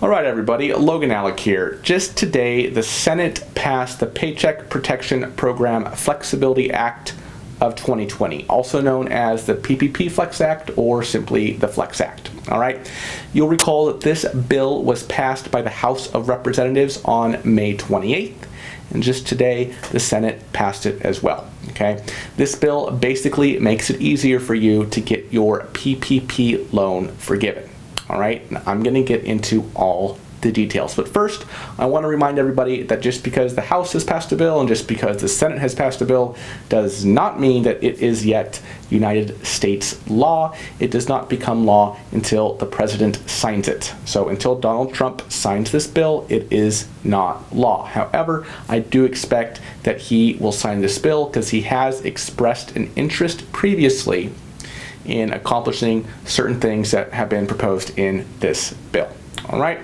All right, everybody, Logan Alec here. Just today, the Senate passed the Paycheck Protection Program Flexibility Act of 2020, also known as the PPP Flex Act or simply the Flex Act. All right, you'll recall that this bill was passed by the House of Representatives on May 28th, and just today, the Senate passed it as well. Okay, this bill basically makes it easier for you to get your PPP loan forgiven. All right, I'm going to get into all the details. But first, I want to remind everybody that just because the House has passed a bill and just because the Senate has passed a bill does not mean that it is yet United States law. It does not become law until the president signs it. So until Donald Trump signs this bill, it is not law. However, I do expect that he will sign this bill because he has expressed an interest previously in accomplishing certain things that have been proposed in this bill. All right.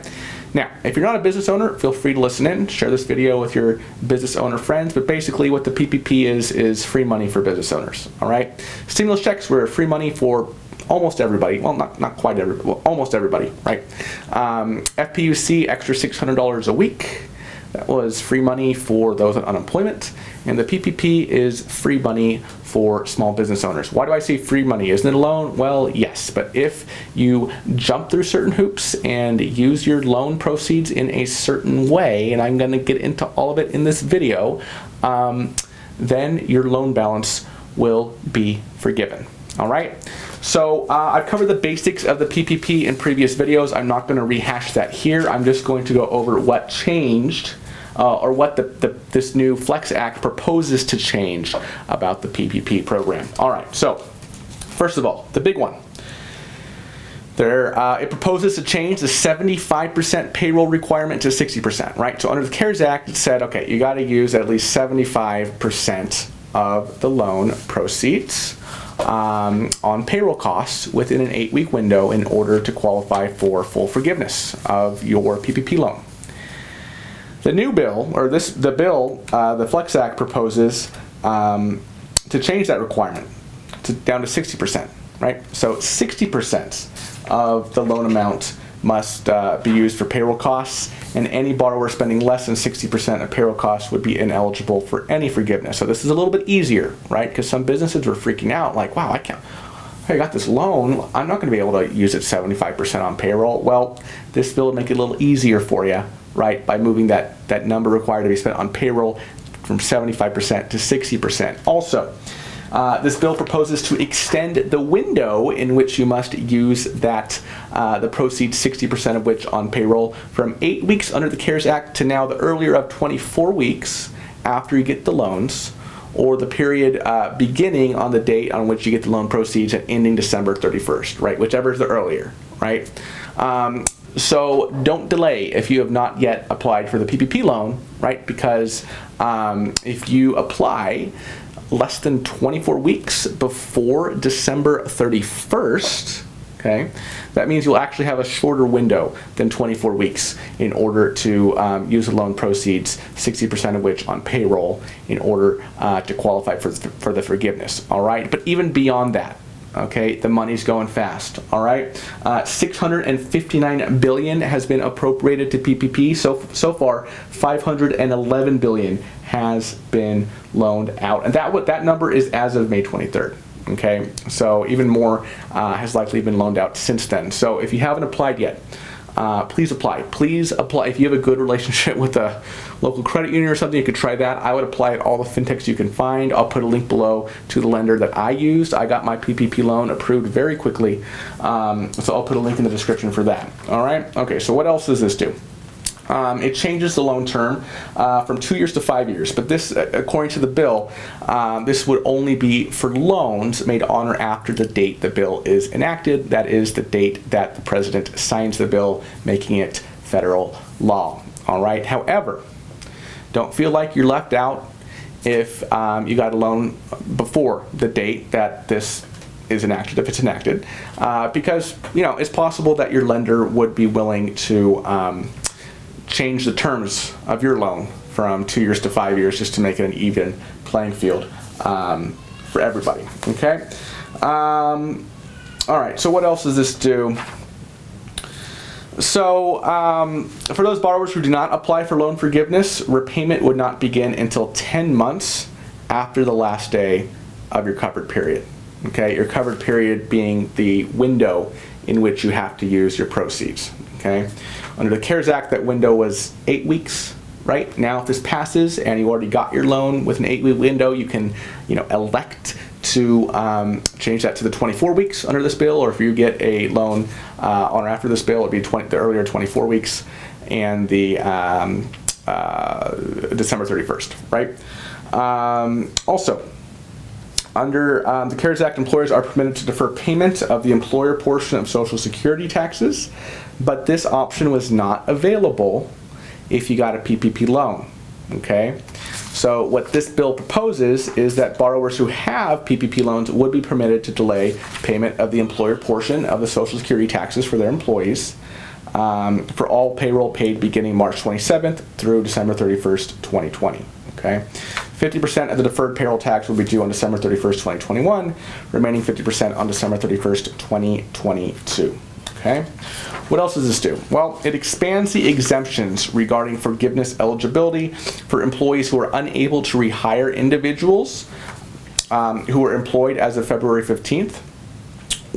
Now, if you're not a business owner, feel free to listen in, share this video with your business owner friends, but basically what the PPP is free money for business owners. All right. Stimulus checks were free money for almost everybody. Well, not quite everybody, well, almost everybody, right? FPUC, extra $600 a week. That was free money for those on unemployment. And the PPP is free money for small business owners. Why do I say free money? Isn't it a loan? Well, yes, but if you jump through certain hoops and use your loan proceeds in a certain way, and I'm going to get into all of it in this video, then your loan balance will be forgiven. All right. So I've covered the basics of the PPP in previous videos. I'm not going to rehash that here. I'm just going to go over what changed or what this new Flex Act proposes to change about the PPP program. All right, so first of all, the big one. It proposes to change the 75% payroll requirement to 60%, right? So under the CARES Act, it said, okay, you got to use at least 75% of the loan proceeds on payroll costs within an 8-week window in order to qualify for full forgiveness of your PPP loan. The new bill, or the Flex Act proposes to change that requirement down to 60%, right? So 60% of the loan amount must be used for payroll costs, and any borrower spending less than 60% of payroll costs would be ineligible for any forgiveness. So this is a little bit easier, right? Because some businesses were freaking out, like, wow, I got this loan, I'm not going to be able to use it 75% on payroll. Well, this bill would make it a little easier for you, right, by moving that number required to be spent on payroll from 75% to 60%. Also, this bill proposes to extend the window in which you must use the proceeds, 60% of which on payroll, from 8 weeks under the CARES Act to now the earlier of 24 weeks after you get the loans, or the period beginning on the date on which you get the loan proceeds and ending December 31st, right? Whichever is the earlier, right? So don't delay if you have not yet applied for the PPP loan, right? Because if you apply less than 24 weeks before December 31st, okay, that means you'll actually have a shorter window than 24 weeks in order to use the loan proceeds, 60% of which on payroll, in order to qualify for the forgiveness. All right, but even beyond that, okay, the money's going fast. All right, $659 billion has been appropriated to PPP. So far, $511 billion has been loaned out, and that number is as of May 23rd. Okay, so even more has likely been loaned out since then. So if you haven't applied yet, please apply. Please apply. If you have a good relationship with a local credit union or something, you could try that. I would apply at all the fintechs you can find. I'll put a link below to the lender that I used. I got my PPP loan approved very quickly, so I'll put a link in the description for that. All right. Okay. So what else does this do? It changes the loan term from 2 years to 5 years, but this, according to the bill, this would only be for loans made on or after the date the bill is enacted. That is the date that the president signs the bill, making it federal law. All right. However, don't feel like you're left out if you got a loan before the date that this is enacted, if it's enacted, because it's possible that your lender would be willing to change the terms of your loan from 2 years to 5 years just to make it an even playing field for everybody. Okay. All right. So what else does this do? So for those borrowers who do not apply for loan forgiveness, repayment would not begin until 10 months after the last day of your covered period. Okay, your covered period being the window in which you have to use your proceeds. Okay, under the CARES Act, that window was 8 weeks. Right now, if this passes and you already got your loan with an 8-week window, you can, elect to change that to the 24 weeks under this bill, or if you get a loan on or after this bill, it'd be the earlier 24 weeks and the December 31st, right? Also, under the CARES Act, employers are permitted to defer payment of the employer portion of Social Security taxes, but this option was not available if you got a PPP loan. Okay, so what this bill proposes is that borrowers who have PPP loans would be permitted to delay payment of the employer portion of the Social Security taxes for their employees for all payroll paid beginning March 27th through December 31st, 2020. Okay, 50% of the deferred payroll tax will be due on December 31st, 2021, remaining 50% on December 31st, 2022. Okay, what else does this do? Well, it expands the exemptions regarding forgiveness eligibility for employees who are unable to rehire individuals who were employed as of February 15th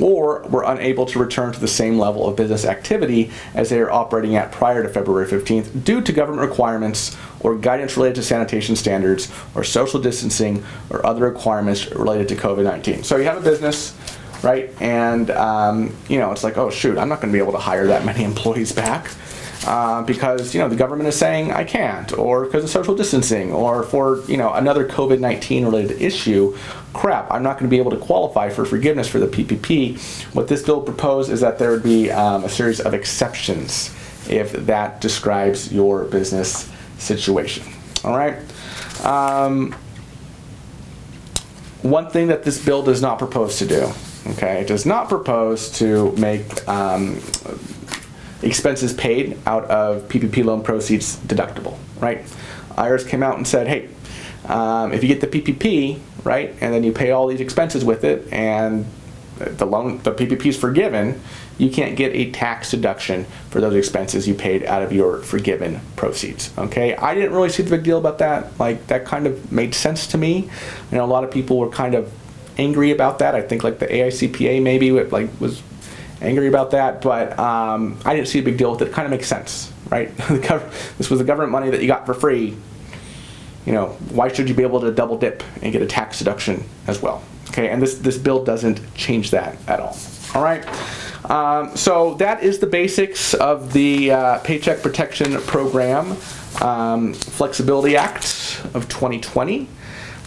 or were unable to return to the same level of business activity as they are operating at prior to February 15th due to government requirements or guidance related to sanitation standards or social distancing or other requirements related to COVID-19. So you have a business, right? And, it's like, oh, shoot, I'm not going to be able to hire that many employees back because, the government is saying I can't, or because of social distancing, or for, another COVID-19 related issue. Crap, I'm not going to be able to qualify for forgiveness for the PPP. What this bill proposed is that there would be a series of exceptions if that describes your business situation. All right. One thing that this bill does not propose to do, okay, it does not propose to make expenses paid out of PPP loan proceeds deductible, right? IRS came out and said, hey, if you get the PPP, right, and then you pay all these expenses with it, and the PPP is forgiven, you can't get a tax deduction for those expenses you paid out of your forgiven proceeds. Okay, I didn't really see the big deal about that. Like, that kind of made sense to me. A lot of people were kind of angry about that. I think like the AICPA maybe was angry about that, but I didn't see a big deal with it. It kind of makes sense, right? This was the government money that you got for free. Why should you be able to double dip and get a tax deduction as well? Okay, and this bill doesn't change that at all. All right. So that is the basics of the Paycheck Protection Program Flexibility Act of 2020.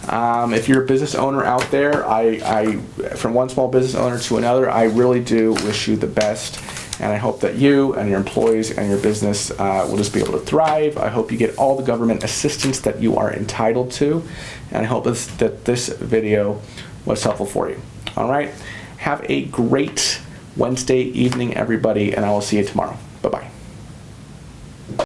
If you're a business owner out there, I from one small business owner to another, I really do wish you the best. And I hope that you and your employees and your business will just be able to thrive. I hope you get all the government assistance that you are entitled to. And I hope that this video was helpful for you. All right. Have a great Wednesday evening, everybody, and I will see you tomorrow.